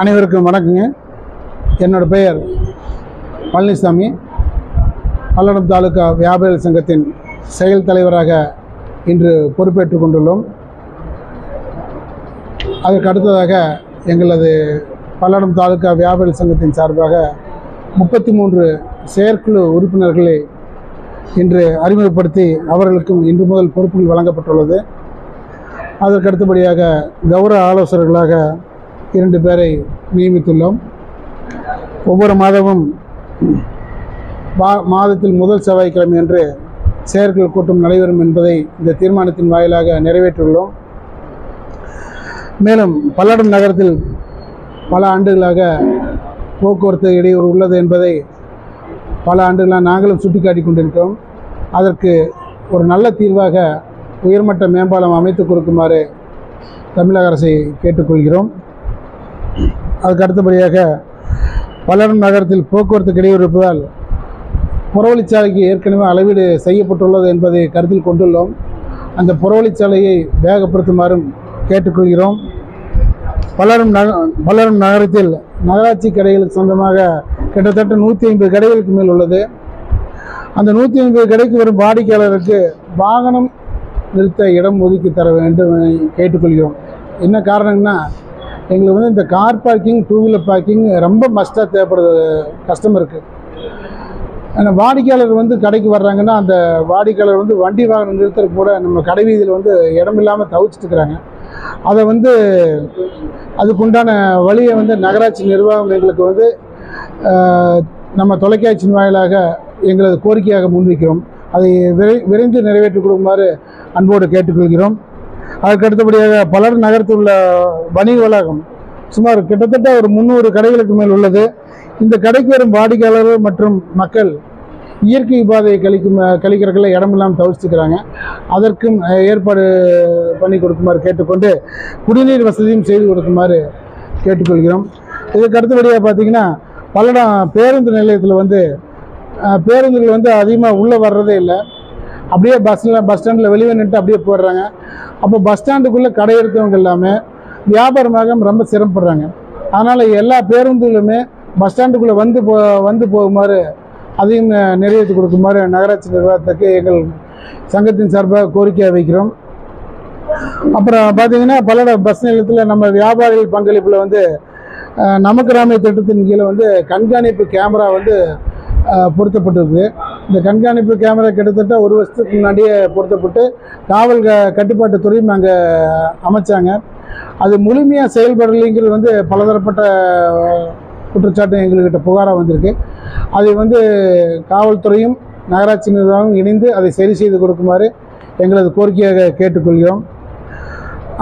அனைவருக்கும் வணக்கங்க. என்னோட பெயர் பழனிசாமி. பல்லடம் தாலுகா வியாபாரிகள் சங்கத்தின் செயல் தலைவராக இன்று பொறுப்பேற்றுக் கொண்டுள்ளோம். அதற்கு அடுத்ததாக எங்களது பல்லடம் தாலுகா வியாபாரிகள் சங்கத்தின் சார்பாக 33 செயற்குழு உறுப்பினர்களை இன்று அறிமுகப்படுத்தி அவர்களுக்கும் இன்று முதல் பொறுப்புகள் வழங்கப்பட்டுள்ளது. அதற்கு அடுத்தபடியாக கௌரவ ஆலோசகர்களாக 2 பேரை நியமித்துள்ளோம். ஒவ்வொரு மாதமும் மாதத்தில் முதல் செவ்வாய்க்கிழமை என்று செயற்குழு கூட்டம் நடைபெறும் என்பதை இந்த தீர்மானத்தின் வாயிலாக நிறைவேற்றியுள்ளோம். மேலும் பல்லடம் நகரத்தில் பல ஆண்டுகளாக போக்குவரத்து இடையூறு உள்ளது என்பதை பல ஆண்டுகளாக நாங்களும் சுட்டிக்காட்டி கொண்டிருக்கிறோம். அதற்கு ஒரு நல்ல தீர்வாக உயர்மட்ட மேம்பாலம் அமைத்து கொடுக்குமாறு தமிழக அரசை கேட்டுக்கொள்கிறோம். அதுக்கு அடுத்தபடியாக பல்லடம் நகரத்தில் போக்குவரத்து இடையூறு இருப்பதால் புறவழிச்சாலைக்கு ஏற்கனவே அளவீடு செய்யப்பட்டுள்ளது என்பதை கருத்தில் கொண்டுள்ளோம். அந்த புறவழிச்சாலையை வேகப்படுத்துமாறும் கேட்டுக்கொள்கிறோம். பல்லடம் நகரத்தில் நகராட்சி கடைகளுக்கு சொந்தமாக கிட்டத்தட்ட 150 கடைகளுக்கு மேல் உள்ளது. அந்த 150 கடைக்கு வரும் வாடிக்கையாளருக்கு வாகனம் நிறுத்த இடம் ஒதுக்கி தர வேண்டும் கேட்டுக்கொள்கிறோம். என்ன காரணம்னா, எங்களுக்கு இந்த கார் பார்க்கிங், 2 வீலர் பார்க்கிங் ரொம்ப மஸ்ட்டாக தேவைப்படுது கஸ்டமருக்கு. ஆனால் வாடிக்கையாளர் கடைக்கு வர்றாங்கன்னா அந்த வாடிக்கையாளர் வண்டி வாகனம் நிறுத்துறது கூட நம்ம கடை வீதியில் இடம் இல்லாமல் தவிச்சிட்டு இருக்கிறாங்க. அதை அதுக்குண்டான வழியை நகராட்சி நிர்வாகம் எங்களுக்கு நம்ம தொலைக்காட்சியின் வாயிலாக எங்களது கோரிக்கையாக முன்வைக்கிறோம். அதை விரைந்து நிறைவேற்றி கொடுக்குமாறு அன்போடு கேட்டுக்கொள்கிறோம். அதற்கு அடுத்தபடியாக பல்லடம் நகரத்தில் உள்ள வணிக வளாகம் சுமார் கிட்டத்தட்ட ஒரு 300 கடைகளுக்கு மேல் உள்ளது. இந்த கடைக்கு வரும் வாடிக்கையாளர்கள் மற்றும் மக்கள் இயற்கை பாதையை கழிக்கிறதுக்குள்ள இடமெல்லாம் தவிர்த்துக்கிறாங்க. அதற்கும் ஏற்பாடு பண்ணி கொடுக்குமாறு கேட்டுக்கொண்டு குடிநீர் வசதியும் செய்து கொடுக்குமாறு கேட்டுக்கொள்கிறோம். இதுக்கு அடுத்தபடியாக பார்த்திங்கன்னா, பல்லடம் பேருந்து நிலையத்தில் பேருந்துகள் அதிகமாக உள்ளே வர்றதே இல்லை. அப்படியே பஸ் ஸ்டாண்டில் வெளியே நின்று அப்படியே போடுறாங்க. அப்போ பஸ் ஸ்டாண்டுக்குள்ளே கடை எடுத்தவங்க எல்லாமே வியாபாரமாக ரொம்ப சிரமப்படுறாங்க. அதனால் எல்லா பேருந்துகளுமே பஸ் ஸ்டாண்டுக்குள்ளே வந்து போகுமாறு அதையும் நிறைவேற்றி கொடுக்குமாறு நகராட்சி நிர்வாகத்துக்கு எங்கள் சங்கத்தின் சார்பாக கோரிக்கையாக வைக்கிறோம். அப்புறம் பார்த்திங்கன்னா, பல்லடம் பஸ் நிலையத்தில் நம்ம வியாபாரிகள் பங்களிப்பில் நமக்கிராமை திட்டத்தின் கீழே கண்காணிப்பு கேமரா பொருத்தப்பட்டிருக்கு. இந்த கண்காணிப்பு கேமரா கிட்டத்தட்ட 1 வருஷத்துக்கு முன்னாடியே பொருத்தப்பட்டு காவல் கட்டுப்பாட்டுத்துறையும் அங்கே அமைச்சாங்க. அது முழுமையாக செயல்படலைங்கிறது பலதரப்பட்ட குற்றச்சாட்டு எங்கள்கிட்ட புகாராக வந்திருக்கு. அதை காவல்துறையும் நகராட்சி நிர்வாகம் இணைந்து அதை சரி செய்து கொடுக்குமாறு எங்களது கோரிக்கையாக கேட்டுக்கொள்கிறோம்.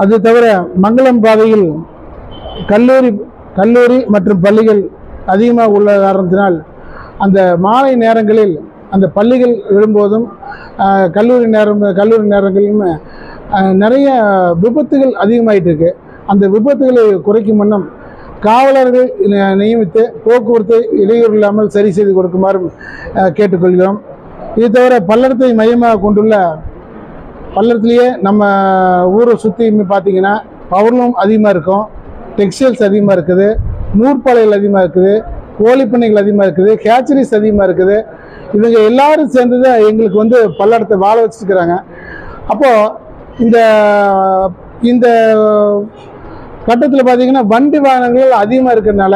அது தவிர மங்களம் பாதையில் கல்லூரி மற்றும் பள்ளிகள் அதிகமாக உள்ள காரணத்தினால் அந்த மாலை நேரங்களில் அந்த பள்ளிகள் விடும்போதும் கல்லூரி நேரங்களிலும் நிறைய விபத்துகள் அதிகமாகிட்டு இருக்கு. அந்த விபத்துகளை குறைக்கும் வண்ணம் காவலர்கள் நியமித்து போக்குவரத்து இடையூறு இல்லாமல் சரி செய்து கொடுக்குமாறும் கேட்டுக்கொள்கிறோம். இது தவிர பல்லடத்தை மையமாக கொண்டுள்ள பல்லடத்துலேயே நம்ம ஊரை சுற்றி பார்த்திங்கன்னா பவர்லூம் அதிகமாக இருக்கும், டெக்ஸ்டைல்ஸ் அதிகமாக இருக்குது, நூற்பாலைகள் அதிகமாக இருக்குது, கோழிப்பண்ணைகள் அதிகமாக இருக்குது, ஹேச்சரிஸ் அதிகமாக இருக்குது. இவங்க எல்லாரும் சேர்ந்து தான் எங்களுக்கு பல்லடத்தை வாழ வச்சுருக்கிறாங்க. அப்போது இந்த கட்டத்தில் பார்த்திங்கன்னா வண்டி வாகனங்கள் அதிகமாக இருக்கிறதுனால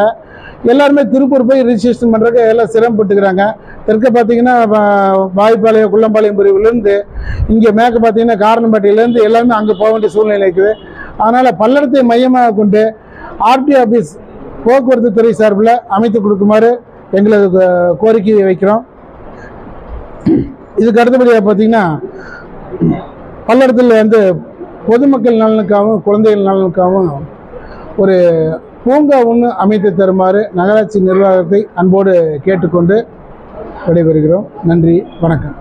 எல்லாருமே திருப்பூர் போய் ரிஜிஸ்ட்ரேஷன் பண்ணுறதுக்கு எல்லாம் சிரமப்பட்டுக்கிறாங்க. தெற்க பார்த்திங்கன்னா வாய்ப்பாளையம், குள்ளம்பாளையம் பிரிவுலேருந்து இங்கே மேற்க பார்த்திங்கன்னா காரணம்பட்டியிலேருந்து எல்லாருமே அங்கே போக வேண்டிய சூழ்நிலை இருக்குது. அதனால் பல்லடத்தை மையமாக கொண்டு ஆர்டிஓ ஆஃபீஸ் போக்குவரத்து துறை சார்பில் அமைத்து கொடுக்குமாறு எங்களது கோரிக்கையை வைக்கிறோம். இதுக்கு அடுத்தபடியாக பார்த்திங்கன்னா, பல்லடத்தில் பொதுமக்கள் நலனுக்காகவும் குழந்தைகள் நலனுக்காகவும் ஒரு பூங்கா ஒன்று அமைத்து தருமாறு நகராட்சி நிர்வாகத்தை அன்போடு கேட்டுக்கொண்டு விடைபெறுகிறோம். நன்றி, வணக்கம்.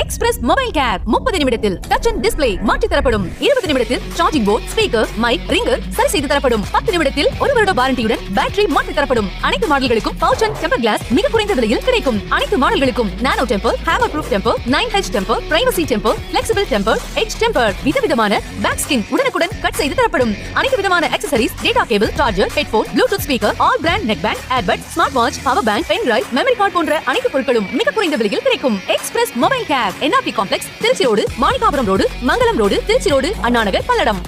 எக்ஸ்பிரஸ் மொபைல் கேர் 30 நிமிடத்தில் டச் அண்ட் டிஸ்ப்ளே மாற்றி தரப்படும். 20 நிமிடத்தில் charging port, speaker, mic, ringer சரி செய்து தரப்படும். 10 நிமிடத்தில் 1 வருட வாரண்டியுடன் பேட்டரி மாற்றி தரப்படும். அனைத்து மாடல்களுக்கும் பவுச் அண்ட் டெம்பர் கிளாஸ் மிக குறைந்த விலையில் கிடைக்கும். அனைத்து மாடல்களுக்கும் nano temper, hammer proof temper, 9H temper, privacy temper, flexible temper, edge temper, விதவிதமான பேக் ஸ்கின் உடனுக்குடன் கட் செய்து தரப்படும். அனைத்து விதமான accessories, data cable, charger, headphone, Bluetooth speaker, all brand neck band, earbud, smart watch, power bank, pen drive, memory card போன்ற அனைத்து பொருட்களும் மிக குறைந்த விலையில் கிடைக்கும். Express mobile care, NRP complex, Trichy road, Manikkapuram road, Mangalam road, Trichy road, Anna Nagar, Palladam.